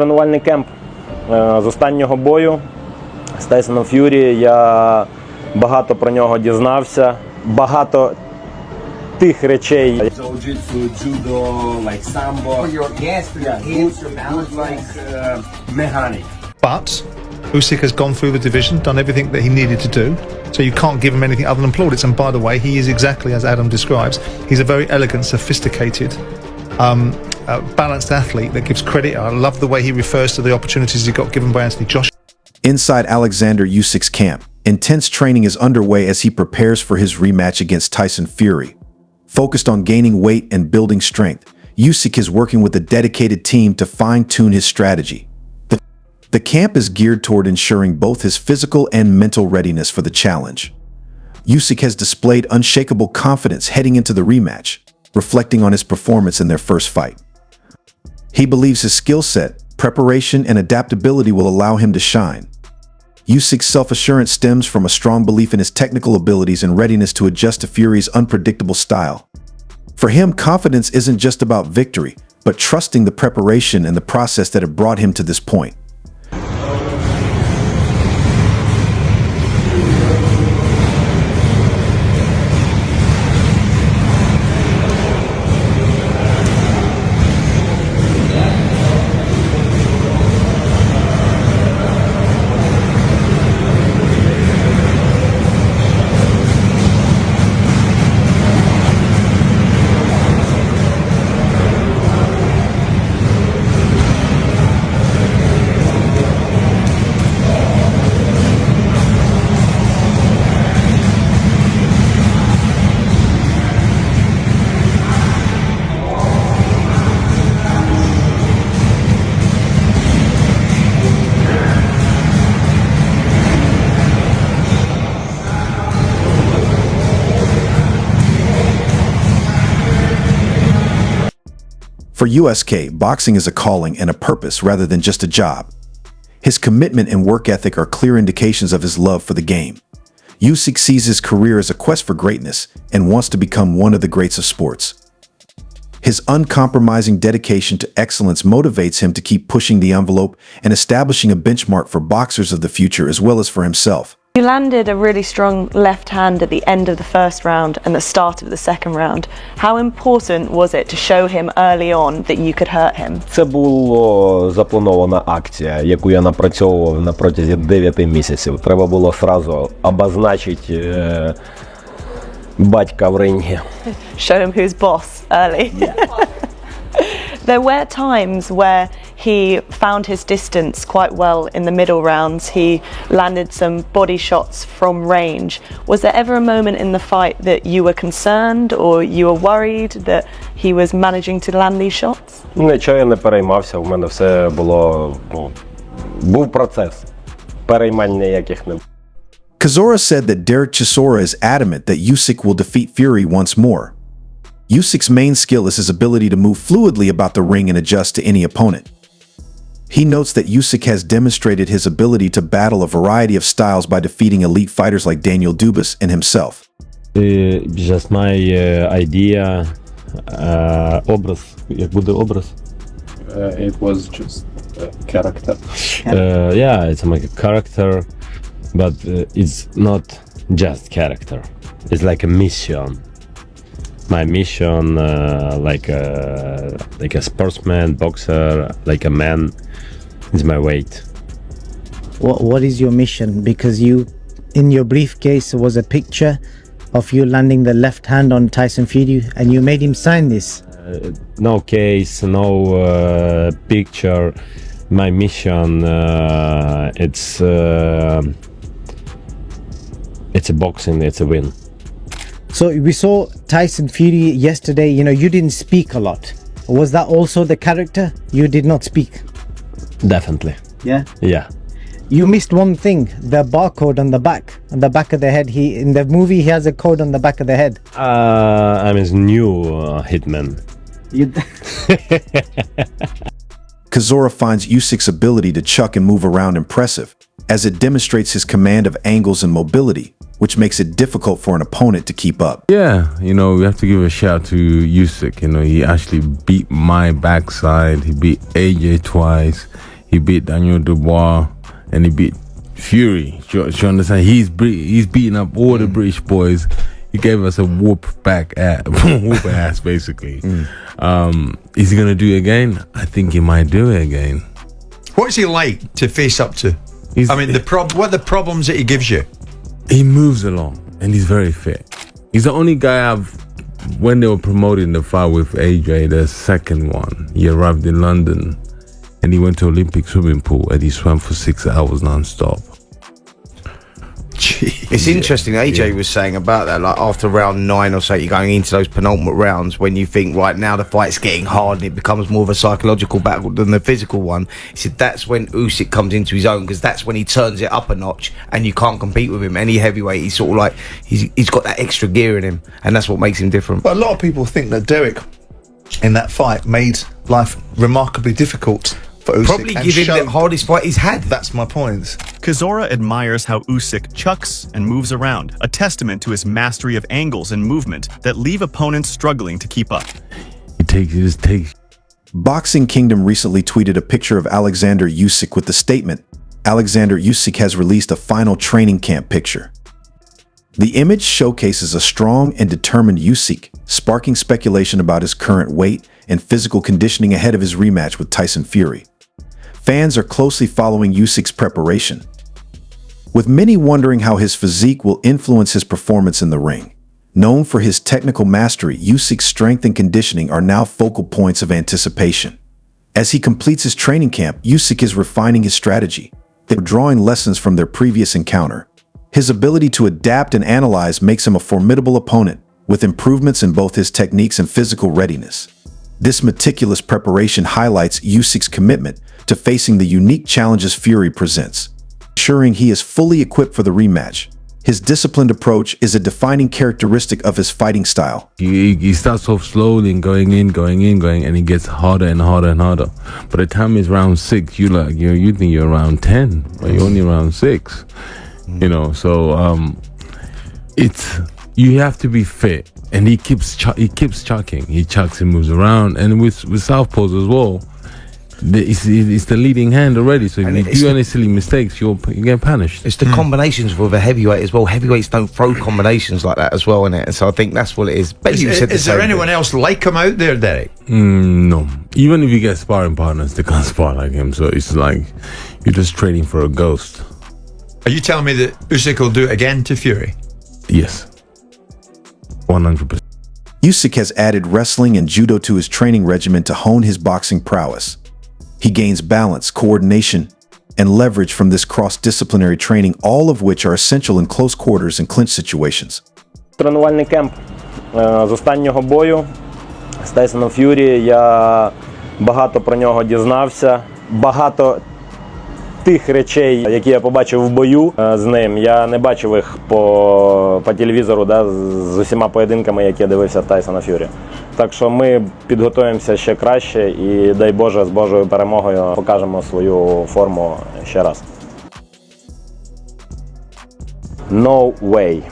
тренувальний кемп. З останнього бою з Тайсоном Ф'юрі я багато про нього дізнався, багато тих речей. Jiu-jitsu, judo, like sambo. For your hands, your balance, like mechanic. But Usyk has gone through the division, done everything that he needed to do, so you can't give him anything other than plaudits. And by the way, he is exactly as Adam describes. He's a very elegant, sophisticated, balanced athlete that gives credit. I love the way he refers to the opportunities he got given by Anthony Joshua. Inside Oleksandr Usyk's camp, intense training is underway as he prepares for his rematch against Tyson Fury. Focused on gaining weight and building strength, Usyk is working with a dedicated team to fine-tune his strategy. The camp is geared toward ensuring both his physical and mental readiness for the challenge. Usyk has displayed unshakable confidence heading into the rematch, reflecting on his performance in their first fight. He believes his skill set, preparation, and adaptability will allow him to shine. Usyk's self-assurance stems from a strong belief in his technical abilities and readiness to adjust to Fury's unpredictable style. For him, confidence isn't just about victory, but trusting the preparation and the process that have brought him to this point. For USK, boxing is a calling and a purpose rather than just a job. His commitment and work ethic are clear indications of his love for the game. Usyk sees his career as a quest for greatness and wants to become one of the greats of sports. His uncompromising dedication to excellence motivates him to keep pushing the envelope and establishing a benchmark for boxers of the future as well as for himself. You landed a really strong left hand at the end of the first round and the start of the second round. How important was it to show him early on that you could hurt him? Це була запланована акція, яку я напрацьовував на протязі 9 місяців. Треба було одразу обозначити батька в рингі. Show him who's boss early. Yeah. There were times where he found his distance quite well in the middle rounds. He landed some body shots from range. Was there ever a moment in the fight that you were concerned or you were worried that he was managing to land these shots? Нічого я не переймався, у мене все було, був процес. Переймань ніяких не було. Chisora said that Derek Chisora is adamant that Usyk will defeat Fury once more. Usyk's main skill is his ability to move fluidly about the ring and adjust to any opponent. He notes that Usyk has demonstrated his ability to battle a variety of styles by defeating elite fighters like Daniel Dubas and himself. Just my idea, образ, як буде образ? It was just a character. Yeah, it's like a character, but it's not just character. It's like a mission. My mission, like a sportsman, boxer, like a man, is my weight. What is your mission? Because in your briefcase was a picture of you landing the left hand on Tyson Fury, and you made him sign this. No case, no picture. My mission, it's a boxing, it's a win. So we saw Tyson Fury yesterday, you didn't speak a lot. Was that also the character? You did not speak? Definitely. Yeah? Yeah. You missed one thing, the barcode on the back of the head. In the movie, he has a code on the back of the head. I'm his new hitman. Chisora finds Usyk's ability to chuck and move around impressive, as it demonstrates his command of angles and mobility, which makes it difficult for an opponent to keep up. Yeah, we have to give a shout to Usyk. He actually beat my backside. He beat AJ twice. He beat Daniel Dubois and he beat Fury. Do you understand? He's beating up all the British boys. He gave us a whoop ass basically. Is he gonna do it again? I think he might do it again. What's he like to face up to? I mean, what are the problems that he gives you? He moves along and he's very fit. He's the only guy when they were promoting the fight with AJ, the second one, he arrived in London and he went to Olympic swimming pool and he swam for 6 hours non-stop. It's interesting. AJ was saying about that, like after round 9 or so, you're going into those penultimate rounds when you think, right now the fight's getting hard and it becomes more of a psychological battle than the physical one. He said that's when Usyk comes into his own, because that's when he turns it up a notch and you can't compete with him. Any heavyweight, he's sort of like he's got that extra gear in him, and that's what makes him different. But a lot of people think that Derek in that fight made life remarkably difficult for Usyk. Probably give him the hardest fight he's had. That's my point. Chisora admires how Usyk chucks and moves around, a testament to his mastery of angles and movement that leave opponents struggling to keep up. He just takes. Boxing Kingdom recently tweeted a picture of Oleksandr Usyk with the statement, "Oleksandr Usyk has released a final training camp picture." The image showcases a strong and determined Usyk, sparking speculation about his current weight and physical conditioning ahead of his rematch with Tyson Fury. Fans are closely following Usyk's preparation, with many wondering how his physique will influence his performance in the ring. Known for his technical mastery, Usyk's strength and conditioning are now focal points of anticipation. As he completes his training camp, Usyk is refining his strategy. They're drawing lessons from their previous encounter. His ability to adapt and analyze makes him a formidable opponent, with improvements in both his techniques and physical readiness. This meticulous preparation highlights Usyk's commitment to facing the unique challenges Fury presents, ensuring he is fully equipped for the rematch. His disciplined approach is a defining characteristic of his fighting style. He starts off slowly and going in, and he gets harder and harder and harder. By the time it's round 6, you think you're around 10, but you're only around 6. You know, so you have to be fit, and he keeps chucking. He chucks and moves around, and with southpaws as well. It's the leading hand already, so if you do any silly mistakes, you get punished. It's the combinations with a heavyweight as well. Heavyweights don't throw combinations like that as well, innit? And so I think that's what it is. Is there anyone else like him out there, Derek? No. Even if you get sparring partners, they can't spar like him. So it's like you're just training for a ghost. Are you telling me that Usyk will do it again to Fury? Yes. 100%. Usyk has added wrestling and judo to his training regimen to hone his boxing prowess. He gains balance, coordination, and leverage from this cross-disciplinary training, all of which are essential in close quarters and clinch situations. Тренувальний кемп з останнього бою з Тайсоном Ф'юрі. Я багато про нього дізнався. Багато тих речей, які я побачив в бою з ним, я не бачив їх по телевізору, з усіма поєдинками, які я дивився Тайсона Ф'юрі. Так що ми підготуємося ще краще і, дай Боже, з Божою перемогою покажемо свою форму ще раз. No way.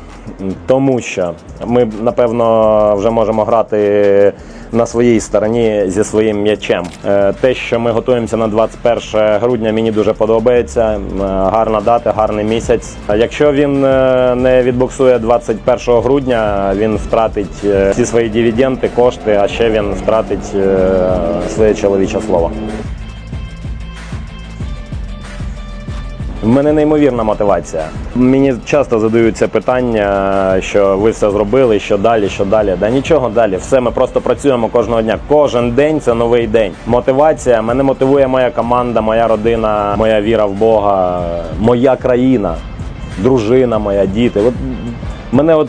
Тому що ми, напевно, вже можемо грати на своїй стороні зі своїм м'ячем. Те, що ми готуємося на 21 грудня, мені дуже подобається. Гарна дата, гарний місяць. Якщо він не відбоксує 21 грудня, він втратить всі свої дивіденди, кошти, а ще він втратить своє чоловіче слово. В мене неймовірна мотивація. Мені часто задають це питання, що ви все зробили, що далі, що далі. Да нічого далі, все, ми просто працюємо кожного дня. Кожен день – це новий день. Мотивація, мене мотивує моя команда, моя родина, моя віра в Бога, моя країна, дружина моя, діти. Мене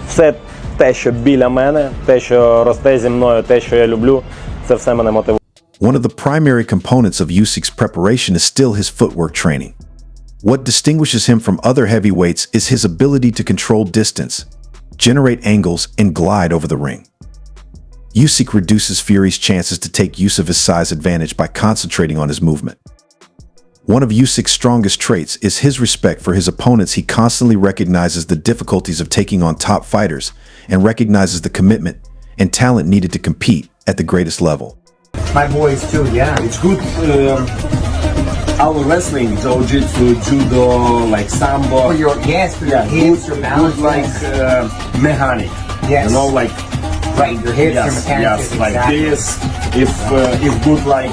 все те, що біля мене, те, що росте зі мною, те, що я люблю, це все мене мотивує. One of the primary components of Usyk's preparation is still his footwork training. What distinguishes him from other heavyweights is his ability to control distance, generate angles, and glide over the ring. Usyk reduces Fury's chances to take use of his size advantage by concentrating on his movement. One of Usyk's strongest traits is his respect for his opponents. He constantly recognizes the difficulties of taking on top fighters and recognizes the commitment and talent needed to compete at the greatest level. My boys too, yeah. It's good our wrestling, jiu-jitsu, judo, like sambo. For your hips, your balance, like mechanic. Yes. You know, like right, your hips, your yes, mechanics. yes, like this. If good, like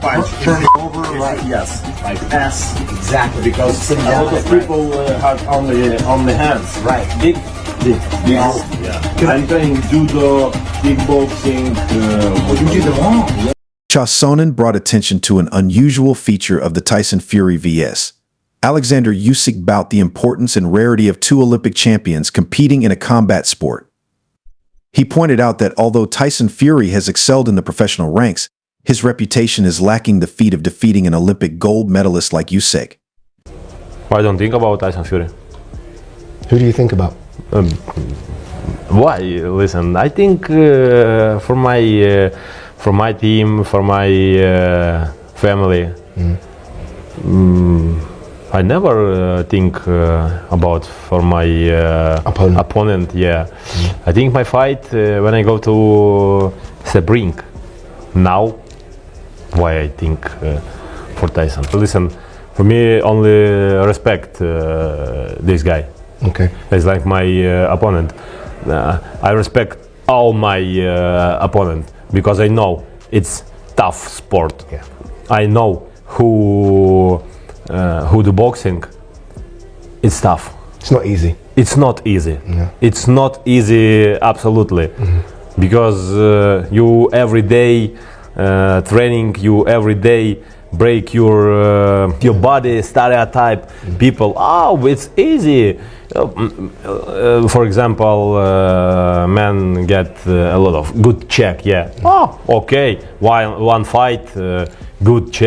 punch, turn it over, right? Yes, like S. Exactly. Because Sitting a down, lot of right. people have on the hands. Right. Big. Yes. Yeah. I'm playing judo, kickboxing. You do them all. Chasonin brought attention to an unusual feature of the Tyson Fury vs. Oleksandr Usyk bout, the importance and rarity of two Olympic champions competing in a combat sport. He pointed out that although Tyson Fury has excelled in the professional ranks, his reputation is lacking the feat of defeating an Olympic gold medalist like Usyk. I don't think about Tyson Fury. Who do you think about? Why? Listen, I think for my team, for my family, I never think about for my opponent. Yeah, I think my fight when I go to the brink now. Why I think for Tyson? Listen, for me only respect this guy. Okay. He's like my opponent. I respect all my opponent because I know it's tough sport. Yeah. I know who do boxing. It's tough. It's not easy. It's not easy. Yeah. It's not easy, absolutely, because you every day training, you every day break your body stereotype. People, oh, it's easy. For example, men get a lot of good check. Yeah. Oh, okay. One fight, good check.